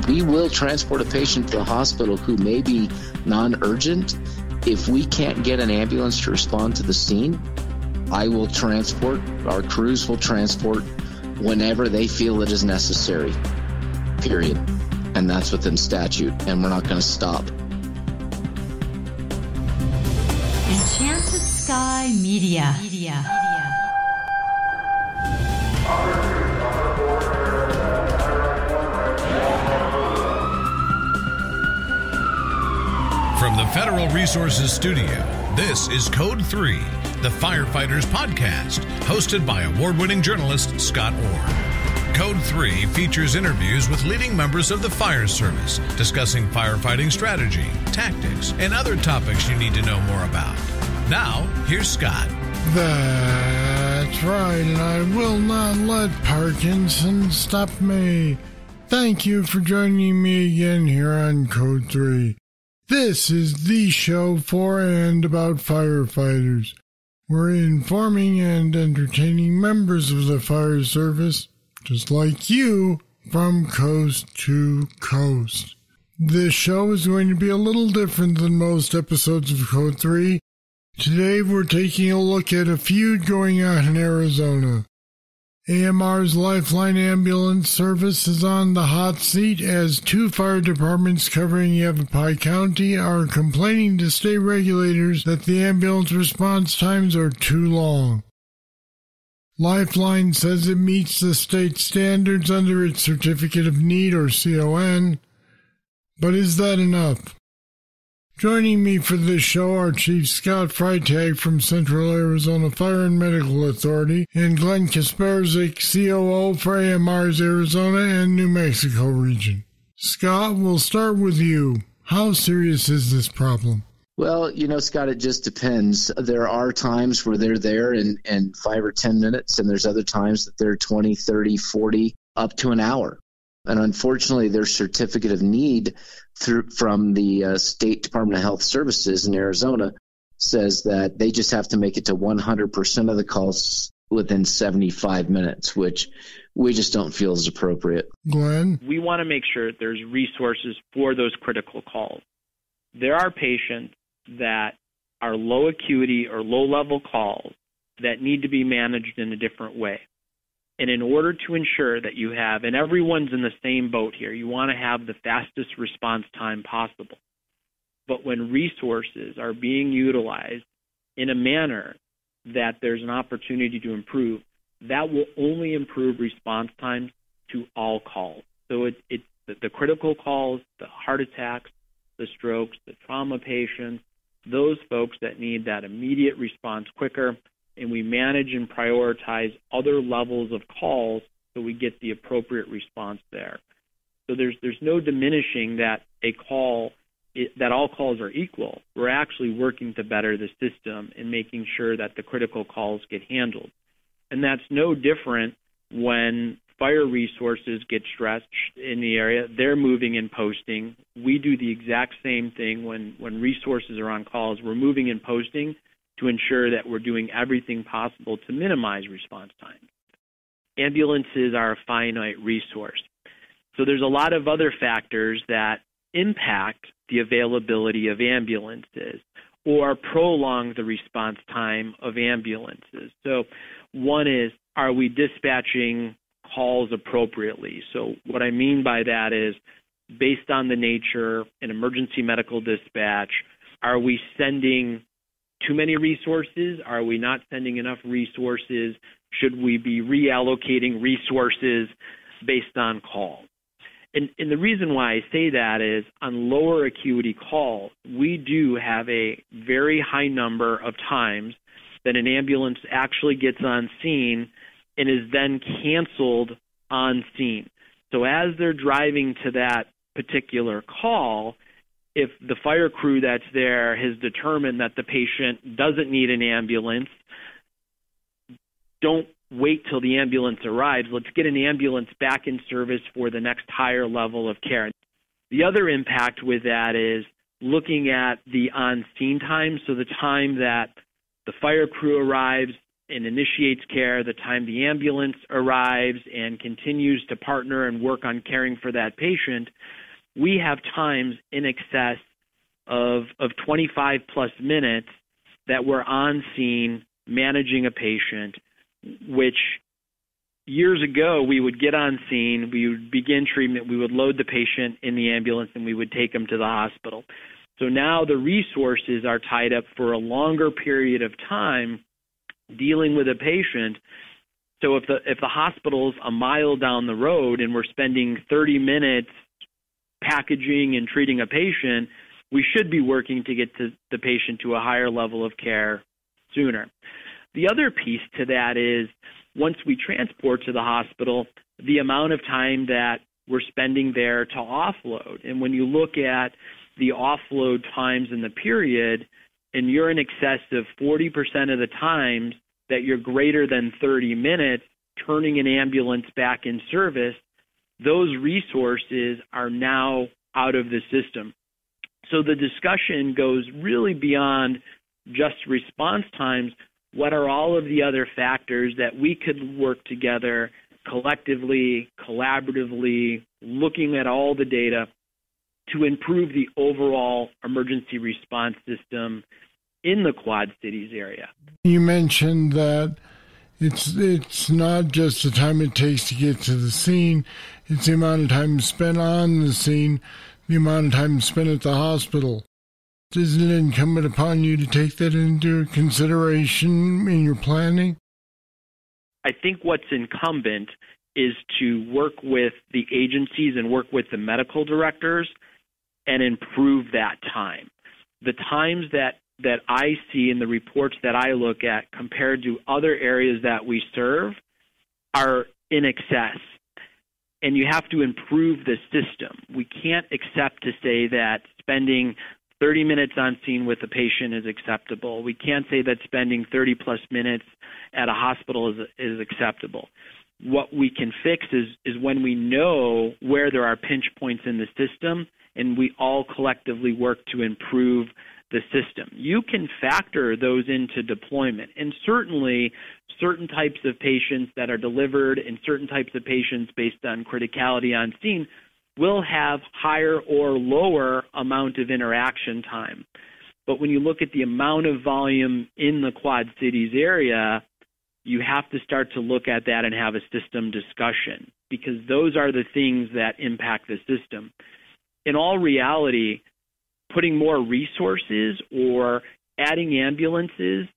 We will transport a patient to the hospital who may be non-urgent. If we can't get an ambulance to respond to the scene, our crews will transport whenever they feel it is necessary, period. And that's within statute, and we're not going to stop. Enchanted Sky Media. From the Federal Resources Studio, this is Code 3, the Firefighters Podcast, hosted by award-winning journalist Scott Orr. Code 3 features interviews with leading members of the fire service, discussing firefighting strategy, tactics, and other topics you need to know more about. Now, here's Scott. That's right, and I will not let Parkinson stop me. Thank you for joining me again here on Code 3. This is the show for and about firefighters. We're informing and entertaining members of the fire service, just like you, from coast to coast. This show is going to be a little different than most episodes of Code 3. Today we're taking a look at a feud going on in Arizona. AMR's LifeLine ambulance service is on the hot seat as 2 fire departments covering Yavapai County are complaining to state regulators that the ambulance response times are too long. LifeLine says it meets the state standards under its Certificate of Need, or CON, but is that enough? Joining me for this show are Chief Scott Freitag from Central Arizona Fire and Medical Authority and Glenn Kasprzyk, COO for AMR's Arizona and New Mexico region. Scott, we'll start with you. How serious is this problem? Well, Scott, it just depends. There are times where they're there in 5 or 10 minutes, and there's other times that they're 20, 30, 40, up to an hour. And unfortunately, their certificate of need from the State Department of Health Services in Arizona says that they just have to make it to 100% of the calls within 75 minutes, which we just don't feel is appropriate. Glenn? We want to make sure there's resources for those critical calls. There are patients that are low acuity or low level calls that need to be managed in a different way. And in order to ensure that you have, and everyone's in the same boat here, you want to have the fastest response time possible. But when resources are being utilized in a manner that there's an opportunity to improve, that will only improve response times to all calls. So it's the critical calls, the heart attacks, the strokes, the trauma patients, those folks that need that immediate response quicker, and we manage and prioritize other levels of calls so we get the appropriate response there. So there's no diminishing that that all calls are equal. We're actually working to better the system and making sure that the critical calls get handled. And that's no different when fire resources get stretched in the area. They're moving and posting. We do the exact same thing when resources are on calls. We're moving and posting to ensure that we're doing everything possible to minimize response time. Ambulances are a finite resource. So there's a lot of other factors that impact the availability of ambulances or prolong the response time of ambulances. So one is, are we dispatching calls appropriately? So what I mean by that is, based on the nature in emergency medical dispatch, are we sending too many resources? Are we not sending enough resources? Should we be reallocating resources based on calls? And the reason why I say that is on lower acuity calls, we do have a very high number of times that an ambulance actually gets on scene and is then canceled on scene. So as they're driving to that particular call, if the fire crew that's there has determined that the patient doesn't need an ambulance, don't wait till the ambulance arrives. Let's get an ambulance back in service for the next higher level of care. The other impact with that is looking at the on-scene time, so the time that the fire crew arrives and initiates care, the time the ambulance arrives and continues to partner and work on caring for that patient, we have times in excess of 25 plus minutes that we're on scene managing a patient, which years ago we would get on scene, we would begin treatment, we would load the patient in the ambulance, and we would take them to the hospital. So now the resources are tied up for a longer period of time dealing with a patient. So if the hospital's a mile down the road and we're spending 30 minutes packaging and treating a patient, we should be working to get the patient to a higher level of care sooner. The other piece to that is once we transport to the hospital, the amount of time that we're spending there to offload. And when you look at the offload times in the period, and you're in excess of 40% of the times that you're greater than 30 minutes turning an ambulance back in service, those resources are now out of the system. So the discussion goes really beyond just response times. What are all of the other factors that we could work together collectively, collaboratively, looking at all the data to improve the overall emergency response system in the Quad Cities area? You mentioned that it's not just the time it takes to get to the scene, it's the amount of time spent on the scene, the amount of time spent at the hospital. Isn't it incumbent upon you to take that into consideration in your planning? I think what's incumbent is to work with the agencies and work with the medical directors and improve that time. The times that I see in the reports that I look at compared to other areas that we serve are in excess. And you have to improve the system. We can't accept to say that spending 30 minutes on scene with a patient is acceptable. We can't say that spending 30 plus minutes at a hospital is acceptable. What we can fix is when we know where there are pinch points in the system and we all collectively work to improve the system. You can factor those into deployment, and certainly certain types of patients that are delivered and certain types of patients based on criticality on scene will have higher or lower amount of interaction time. But when you look at the amount of volume in the Quad Cities area, you have to start to look at that and have a system discussion, because those are the things that impact the system. In all reality, putting more resources or adding ambulances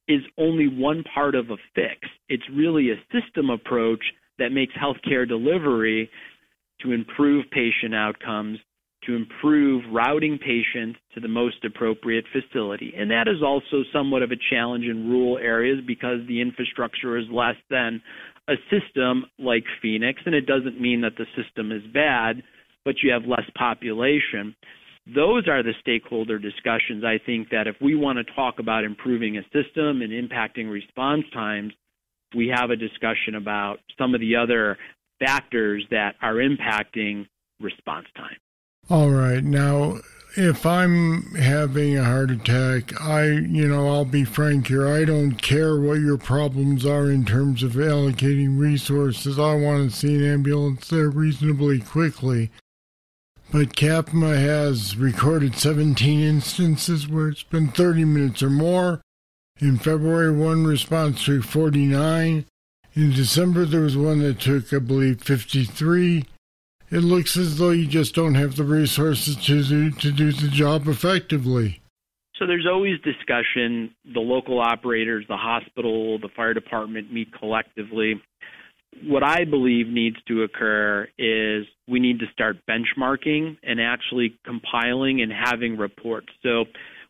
is only one part of a fix. It's really a system approach that makes healthcare delivery to improve patient outcomes, to improve routing patients to the most appropriate facility. And that is also somewhat of a challenge in rural areas because the infrastructure is less than a system like Phoenix. And it doesn't mean that the system is bad, but you have less population. Those are the stakeholder discussions, I think, that if we want to talk about improving a system and impacting response times, we have a discussion about some of the other factors that are impacting response time. All right. Now, if I'm having a heart attack, I'll be frank here. I don't care what your problems are in terms of allocating resources. I want to see an ambulance there reasonably quickly. But CAPMA has recorded 17 instances where it's been 30 minutes or more. In February, one response took 49. In December, there was one that took, I believe, 53. It looks as though you just don't have the resources to do the job effectively. So there's always discussion. The local operators, the hospital, the fire department meet collectively. What I believe needs to occur is we need to start benchmarking and actually compiling and having reports. So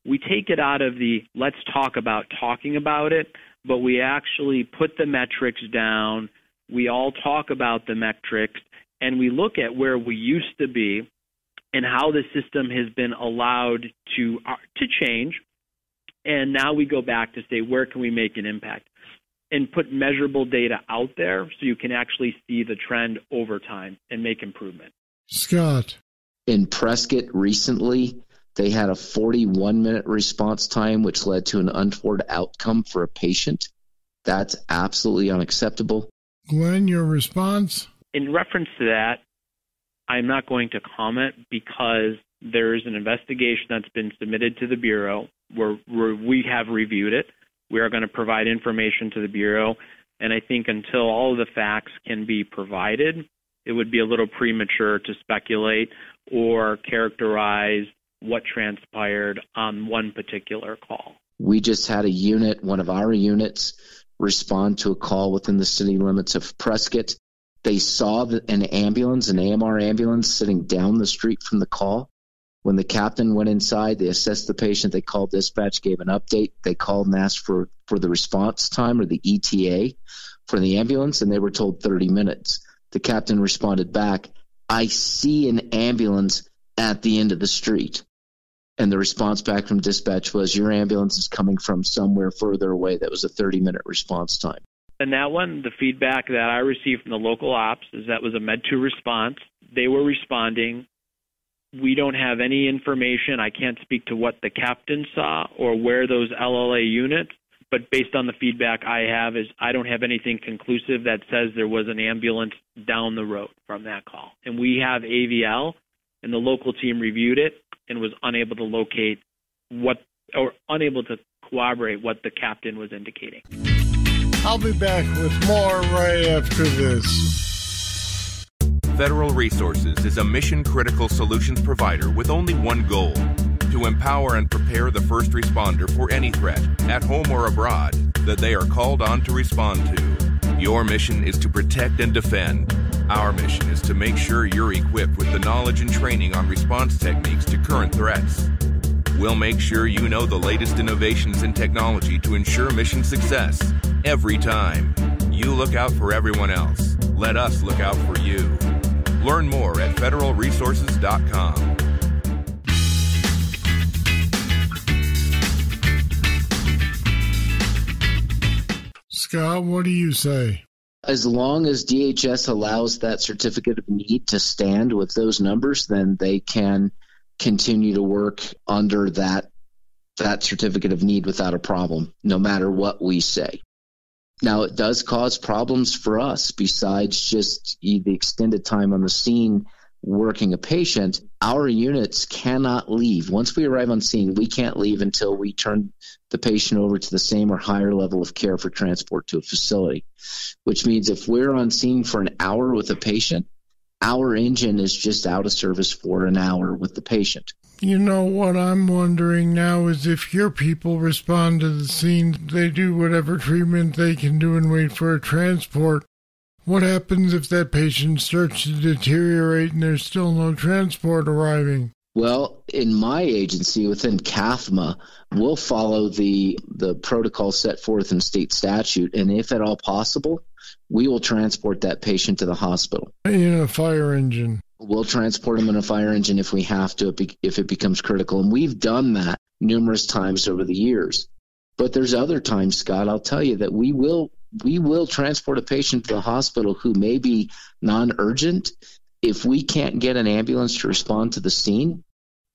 we take it out of the let's talk about talking about it, but we actually put the metrics down. We all talk about the metrics, and we look at where we used to be and how the system has been allowed to change. And now we go back to say, where can we make an impact? And put measurable data out there so you can actually see the trend over time and make improvement. Scott. In Prescott recently, they had a 41-minute response time, which led to an untoward outcome for a patient. That's absolutely unacceptable. Glenn, your response? In reference to that, I'm not going to comment because there is an investigation that's been submitted to the Bureau where we have reviewed it. We are going to provide information to the Bureau, and I think until all of the facts can be provided, it would be a little premature to speculate or characterize what transpired on one particular call. We just had a unit, one of our units, respond to a call within the city limits of Prescott. They saw an ambulance, an AMR ambulance, sitting down the street from the call. When the captain went inside, they assessed the patient. They called dispatch, gave an update. They called and asked for the response time, or the ETA, for the ambulance, and they were told 30 minutes. The captain responded back, "I see an ambulance at the end of the street." And the response back from dispatch was, "Your ambulance is coming from somewhere further away." That was a 30-minute response time. And that one, the feedback that I received from the local ops is that was a Med 2 response. They were responding. We don't have any information. I can't speak to what the captain saw or where those LLA units, but based on the feedback I have, is I don't have anything conclusive that says there was an ambulance down the road from that call. And we have AVL, and the local team reviewed it and was unable to locate unable to corroborate what the captain was indicating. I'll be back with more right after this. Federal Resources is a mission-critical solutions provider with only one goal: to empower and prepare the first responder for any threat, at home or abroad, that they are called on to respond to. Your mission is to protect and defend. Our mission is to make sure you're equipped with the knowledge and training on response techniques to current threats. We'll make sure you know the latest innovations in technology to ensure mission success every time. You look out for everyone else. Let us look out for you. Learn more at federalresources.com. Scott, what do you say? As long as DHS allows that certificate of need to stand with those numbers, then they can continue to work under that certificate of need without a problem, no matter what we say. Now, it does cause problems for us besides just the extended time on the scene working a patient. Our units cannot leave. Once we arrive on scene, we can't leave until we turn the patient over to the same or higher level of care for transport to a facility, which means if we're on scene for an hour with a patient, our engine is just out of service for an hour with the patient. You know, what I'm wondering now is if your people respond to the scene, they do whatever treatment they can do and wait for a transport. What happens if that patient starts to deteriorate and there's still no transport arriving? Well, in my agency, within CAFMA, we'll follow the protocol set forth in state statute, and if at all possible, we will transport that patient to the hospital. In a fire engine. We'll transport them in a fire engine if we have to, if it becomes critical. And we've done that numerous times over the years. But there's other times, Scott, I'll tell you that we will transport a patient to the hospital who may be non-urgent if we can't get an ambulance to respond to the scene,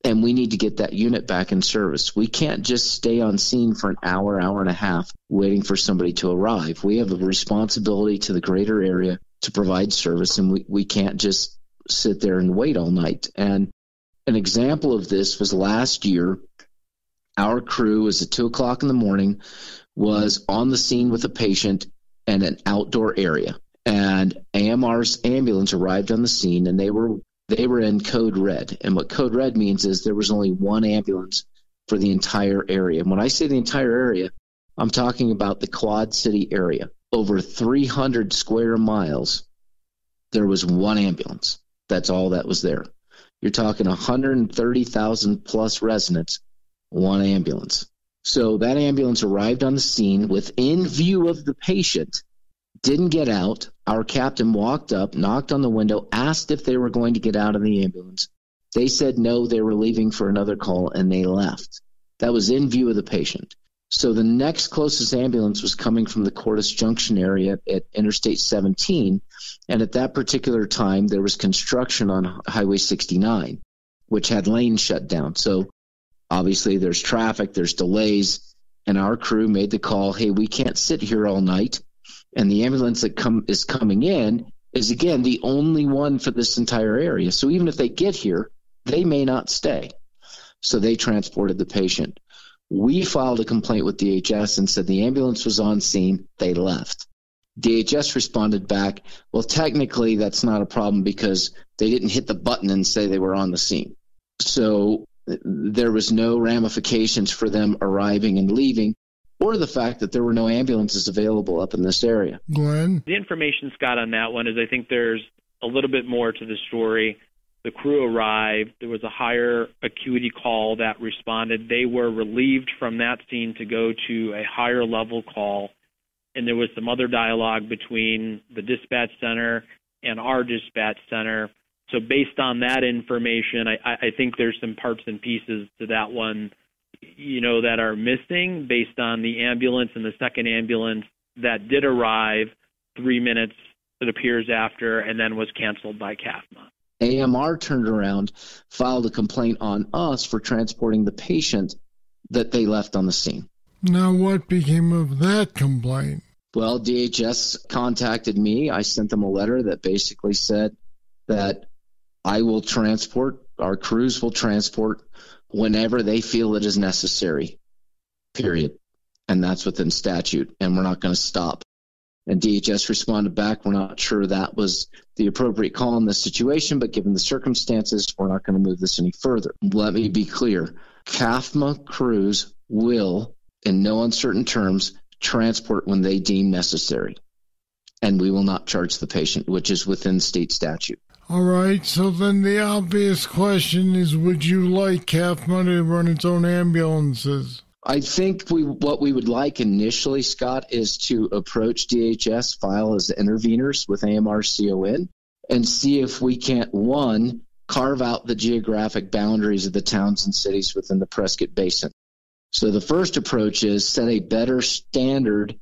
and we need to get that unit back in service. We can't just stay on scene for an hour, hour and a half waiting for somebody to arrive. We have a responsibility to the greater area to provide service, and we can't just sit there and wait all night. And an example of this was last year. Our crew was at 2 o'clock in the morning, was on the scene with a patient in an outdoor area. And AMR's ambulance arrived on the scene, and they were in code red. And what code red means is there was only one ambulance for the entire area. And when I say the entire area, I'm talking about the Quad City area. Over 300 square miles, there was one ambulance. That's all that was there. You're talking 130,000 plus residents, one ambulance. So that ambulance arrived on the scene within view of the patient, didn't get out. Our captain walked up, knocked on the window, asked if they were going to get out of the ambulance. They said no, they were leaving for another call, and they left. That was in view of the patient. So the next closest ambulance was coming from the Cordis Junction area at Interstate 17, and at that particular time, there was construction on Highway 69, which had lanes shut down. So obviously there's traffic, there's delays, and our crew made the call, hey, we can't sit here all night. And the ambulance that is coming in is, again, the only one for this entire area. So even if they get here, they may not stay. So they transported the patient. We filed a complaint with DHS and said the ambulance was on scene. They left. DHS responded back, well, technically that's not a problem because they didn't hit the button and say they were on the scene. So there was no ramifications for them arriving and leaving, or the fact that there were no ambulances available up in this area. Glenn? The information, Scott, on that one is I think there's a little bit more to the story. The crew arrived. There was a higher acuity call that responded. They were relieved from that scene to go to a higher level call, and there was some other dialogue between the dispatch center and our dispatch center. So based on that information, I think there's some parts and pieces to that one that are missing based on the ambulance and the second ambulance that did arrive 3 minutes, it appears, after, and then was canceled by CAFMA. AMR turned around, filed a complaint on us for transporting the patient that they left on the scene. Now, what became of that complaint? Well, DHS contacted me. I sent them a letter that basically said that I will transport, our crews will transport whenever they feel it is necessary, period. And that's within statute, and we're not going to stop. And DHS responded back, we're not sure that was the appropriate call in this situation, but given the circumstances, we're not going to move this any further. Let me be clear. CAFMA crews will, in no uncertain terms, transport when they deem necessary. And we will not charge the patient, which is within state statute. All right, so then the obvious question is, would you like CAFMA to run its own ambulances? I think what we would like initially, Scott, is to approach DHS, file as interveners with AMR-CON, and see if we can't, one, carve out the geographic boundaries of the towns and cities within the Prescott Basin. So the first approach is set a better standard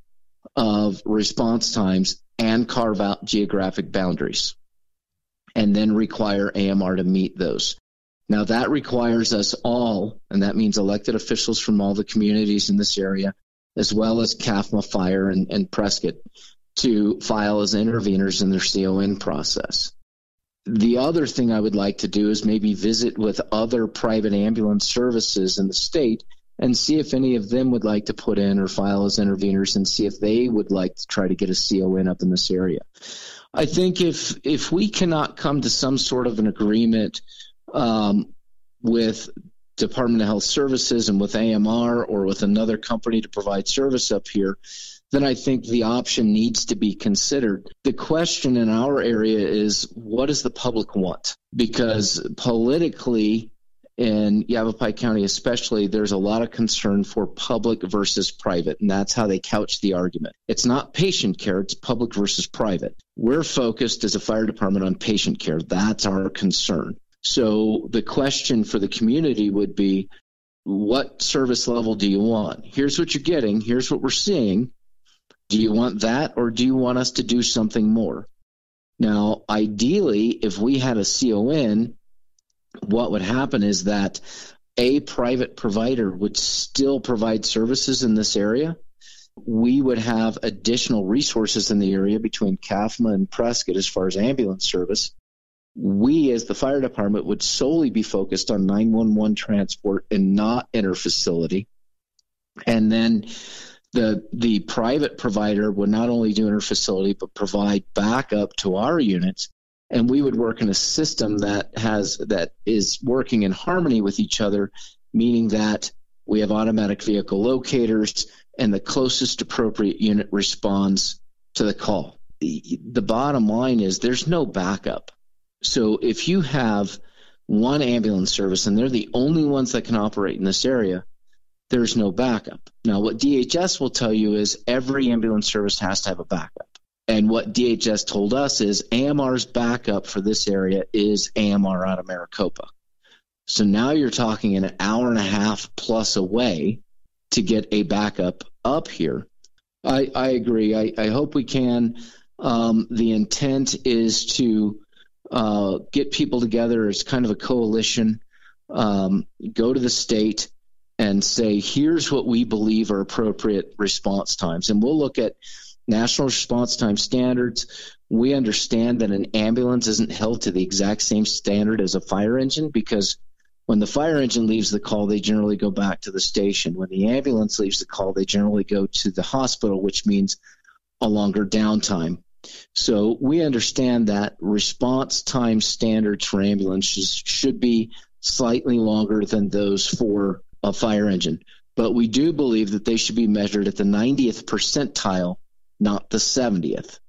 of response times and carve out geographic boundaries, and then require AMR to meet those. Now, that requires us all, and that means elected officials from all the communities in this area, as well as CAFMA Fire and Prescott, to file as interveners in their CON process. The other thing I would like to do is maybe visit with other private ambulance services in the state and see if any of them would like to put in or file as interveners and see if they would like to try to get a CON up in this area. I think if we cannot come to some sort of an agreement with Department of Health Services and with AMR or with another company to provide service up here, then I think the option needs to be considered. The question in our area is, what does the public want? Because politically, in Yavapai County especially, there's a lot of concern for public versus private, and that's how they couch the argument. It's not patient care, it's public versus private. We're focused as a fire department on patient care. That's our concern. So the question for the community would be, what service level do you want? Here's what you're getting. Here's what we're seeing. Do you want that, or do you want us to do something more? Now, ideally, if we had a CON, what would happen is that a private provider would still provide services in this area. We would have additional resources in the area between CAFMA and Prescott as far as ambulance service. We, as the fire department, would solely be focused on 911 transport and not interfacility. And then the private provider would not only do interfacility, but provide backup to our units. And we would work in a system that is working in harmony with each other, meaning that we have automatic vehicle locators and the closest appropriate unit responds to the call. The bottom line is there's no backup. So if you have one ambulance service and they're the only ones that can operate in this area, there's no backup. Now, what DHS will tell you is every ambulance service has to have a backup. And what DHS told us is AMR's backup for this area is AMR out of Maricopa. So now you're talking an hour and a half plus away to get a backup up here. I agree. I hope we can. The intent is to get people together as kind of a coalition, go to the state, and say, here's what we believe are appropriate response times. And we'll look at national response time standards. We understand that an ambulance isn't held to the exact same standard as a fire engine, because when the fire engine leaves the call, they generally go back to the station. When the ambulance leaves the call, they generally go to the hospital, which means a longer downtime. So we understand that response time standards for ambulances should be slightly longer than those for a fire engine. But we do believe that they should be measured at the 90th percentile, not the 70th.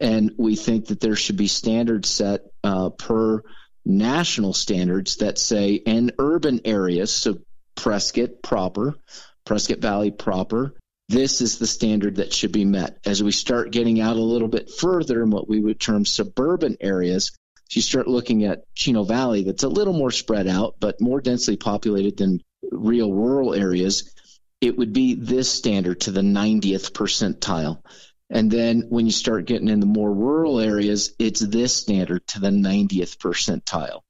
And we think that there should be standards set per national standards that say in urban areas, so Prescott Valley proper, this is the standard that should be met. As we start getting out a little bit further in what we would term suburban areas, if you start looking at Chino Valley, that's a little more spread out, but more densely populated than real rural areas, it would be this standard to the 90th percentile. And then when you start getting in the more rural areas, it's this standard to the 90th percentile.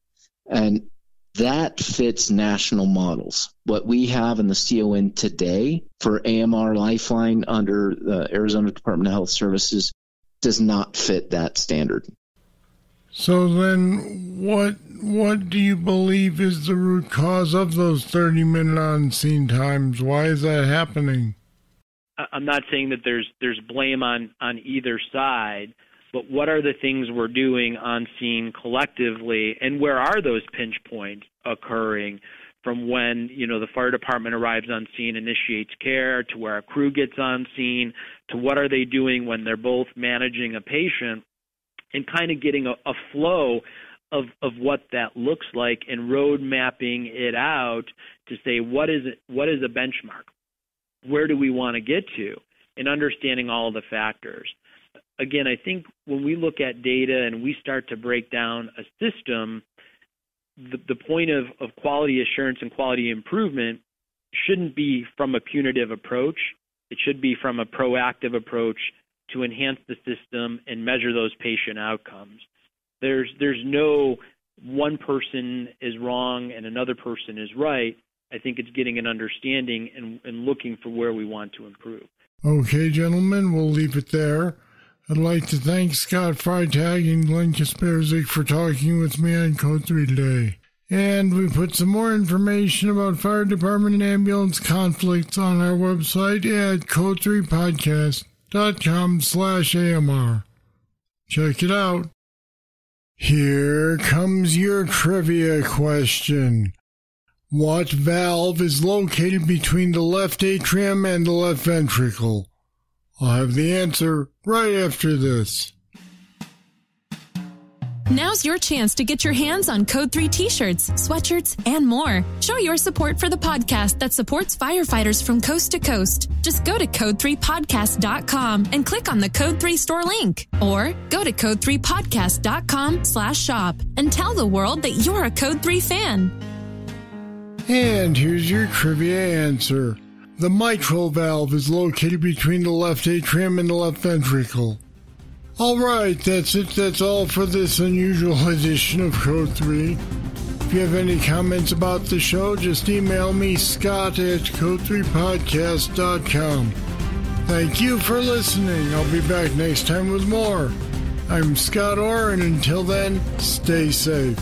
And that fits national models. What we have in the CON today for AMR LifeLine under the Arizona Department of Health Services does not fit that standard. So then what do you believe is the root cause of those 30-minute on-scene times? Why is that happening? I'm not saying that there's blame on either side, but what are the things we're doing on scene collectively, and where are those pinch points occurring from when, the fire department arrives on scene, initiates care, to where a crew gets on scene, to what are they doing when they're both managing a patient, and kind of getting a flow of what that looks like and road mapping it out to say what is a benchmark? Where do we want to get to, and understanding all of the factors. Again, I think when we look at data and we start to break down a system, the point of quality assurance and quality improvement shouldn't be from a punitive approach. It should be from a proactive approach to enhance the system and measure those patient outcomes. There's no one person is wrong and another person is right. I think it's getting an understanding and looking for where we want to improve. Okay, gentlemen, we'll leave it there. I'd like to thank Scott Freitag and Glenn Kasprzyk for talking with me on Code 3 today. And we put some more information about fire department and ambulance conflicts on our website at code3podcast.com/AMR. Check it out. Here comes your trivia question. What valve is located between the left atrium and the left ventricle? I'll have the answer right after this. Now's your chance to get your hands on Code 3 t-shirts, sweatshirts, and more. Show your support for the podcast that supports firefighters from coast to coast. Just go to code3podcast.com and click on the Code 3 store link. Or go to code3podcast.com/shop and tell the world that you're a Code 3 fan. And here's your trivia answer. The mitral valve is located between the left atrium and the left ventricle. All right, that's it. That's all for this unusual edition of Code 3. If you have any comments about the show, just email me, Scott at code3podcast.com. Thank you for listening. I'll be back next time with more. I'm Scott Orr, and until then, stay safe.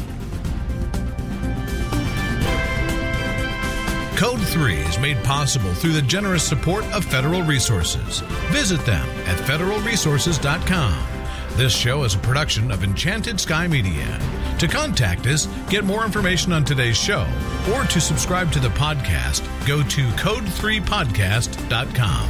Code 3 is made possible through the generous support of Federal Resources. Visit them at federalresources.com. This show is a production of Enchanted Sky Media. To contact us, get more information on today's show, or to subscribe to the podcast, go to code3podcast.com.